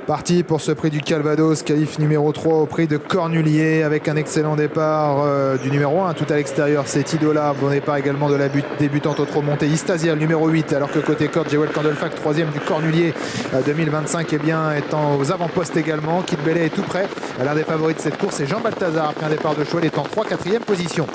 Parti pour ce prix du Calvados, qualif numéro 3 au prix de Cornulier avec un excellent départ du numéro 1 tout à l'extérieur, c'est Idola. Bon départ également de la débutante au trot monté Istasia, le numéro 8, alors que côté corde, Jewel Candlefac, troisième du Cornulier 2025, étant aux avant-postes également. Kid Bellet est tout près. L'un des favoris de cette course est Jean Balthazar, après un départ de choix, il est en 3 4e position.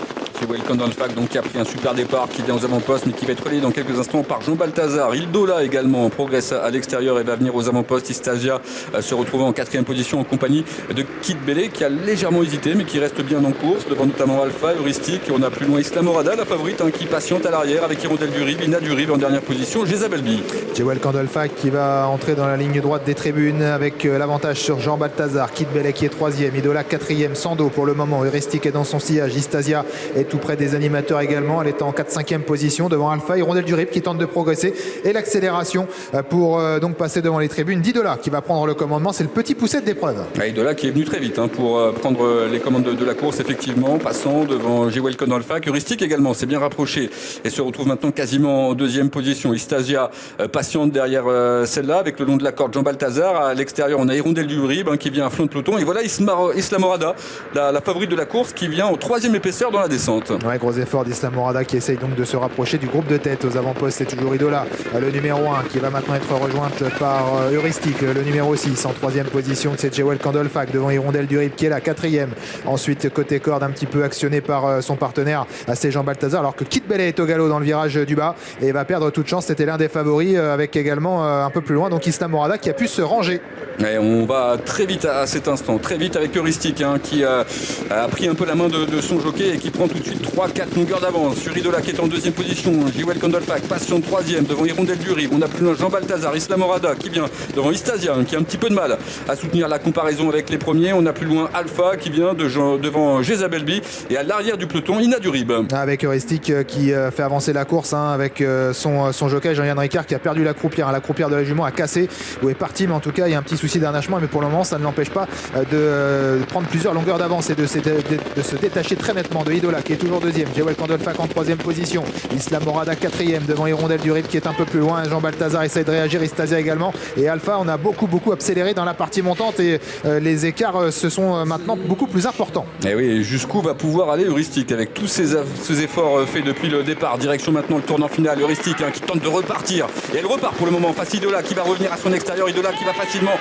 Jewel Candlefac donc qui a pris un super départ, qui vient aux avant-postes mais qui va être relayé dans quelques instants par Jean Balthazar. Idola également progresse à l'extérieur et va venir aux avant-postes. Istasia se retrouvant en 4e position en compagnie de Kid Bellet qui a légèrement hésité mais qui reste bien en course devant notamment Alpha, Heuristique. On a plus loin Islamorada, la favorite qui patiente à l'arrière avec Hirondelle du Rib, Ina du Rib en dernière position, Jezabel B. Jewel Candlefac qui va entrer dans la ligne droite des tribunes avec l'avantage sur Jean Balthazar. Kid Bellet qui est 3e, Idola 4e, Sando pour le moment. Heuristique est dans son sillage, Istasia est tout près des animateurs également, elle est en 4-5e position devant Alpha, Hirondelle du Rib qui tente de progresser et l'accélération pour donc passer devant les tribunes d'Idola qui va prendre le commandement. C'est le petit pousset d'épreuve. Idola qui est venu très vite pour prendre les commandes de la course, effectivement, passant devant Jewel Candlefac. Heuristique également s'est bien rapproché et se retrouve maintenant quasiment en 2e position. Istasia patiente derrière celle-là avec le long de la corde Jean Balthazar. À l'extérieur on a Hirondelle du Rib qui vient à flanc de peloton et voilà Islamorada, la favorite de la course qui vient en 3e épaisseur dans la descente. Ouais, gros effort d'Islamorada qui essaye donc de se rapprocher du groupe de tête. Aux avant-postes, c'est toujours Idola, le numéro 1 qui va maintenant être rejointe par Heuristique, le numéro 6 en 3e position. C'est Jewel Candlefac devant Hirondelle du Rib qui est là, 4e. Ensuite, côté corde, un petit peu actionné par son partenaire, c'est Jean Balthazar, alors que Kid Bellet est au galop dans le virage du bas et va perdre toute chance. C'était l'un des favoris avec également un peu plus loin, donc Islamorada qui a pu se ranger. Et on va très vite à cet instant, très vite avec Heuristique qui a pris un peu la main de son jockey et qui prend tout de suite 3-4 longueurs d'avance sur Idola qui est en 2e position. Jewel Candlefac patient 3e devant Hirondelle du Rib. On a plus loin Jean Balthazar, Islamorada qui vient devant Istasia qui a un petit peu de mal à soutenir la comparaison avec les premiers. On a plus loin Alpha qui vient devant Jezabel B et à l'arrière du peloton Ina du Rib. Avec Heuristique qui fait avancer la course avec son jockey Jean-Yann Ricard qui a perdu la croupière. La croupière de la jument a cassé ou est partie, mais en tout cas il y a un petit souci d'harnachement, mais pour le moment ça ne l'empêche pas de prendre plusieurs longueurs d'avance et de se détacher très nettement de Idola qui est toujours 2e. Jewel Candlefac en 3e position. Islamorada 4e devant Hirondelle du Rib qui est un peu plus loin. Jean Balthazar essaie de réagir, Istasia également. Et Alpha, on a beaucoup accéléré dans la partie montante et les écarts se sont maintenant beaucoup plus importants. Et oui, jusqu'où va pouvoir aller Heuristique avec tous ces efforts faits depuis le départ. Direction maintenant le tournant final. Heuristique qui tente de repartir. Et elle repart pour le moment face Idola qui va revenir à son extérieur. Idola qui va facilement,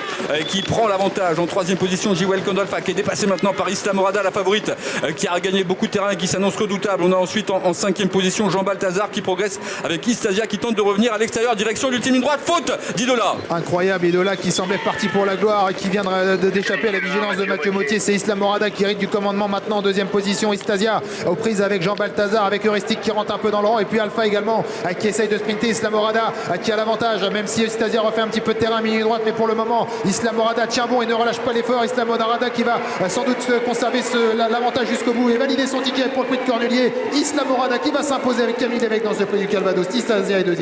qui prend l'avantage en 3e position. Jewel Candlefac qui est dépassé maintenant par Islamorada, la favorite, qui a gagné beaucoup de terrain et qui s'annonce redoutable. On a ensuite en 5e position Jean Balthazar qui progresse avec Istasia qui tente de revenir à l'extérieur, direction l'ultime ligne droite, faute d'Idola. Incroyable, Idola qui semblait parti pour la gloire et qui vient d'échapper à la vigilance de Mathieu Mottier. C'est Islamorada qui hérite du commandement maintenant en 2e position. Istasia aux prises avec Jean Balthazar, avec Heuristique qui rentre un peu dans le rang et puis Alpha également qui essaye de sprinter. Islamorada qui a l'avantage, même si Istasia refait un petit peu de terrain milieu droite, mais pour le moment Islamorada tient bon et ne relâche pas l'effort. Islamorada qui va sans doute conserver l'avantage jusqu'au bout et valider son ticket pour le prix de Cornulier. Islamorada qui va s'imposer avec Camille Lévesque dans ce prix du Calvados. Istasia est 2e.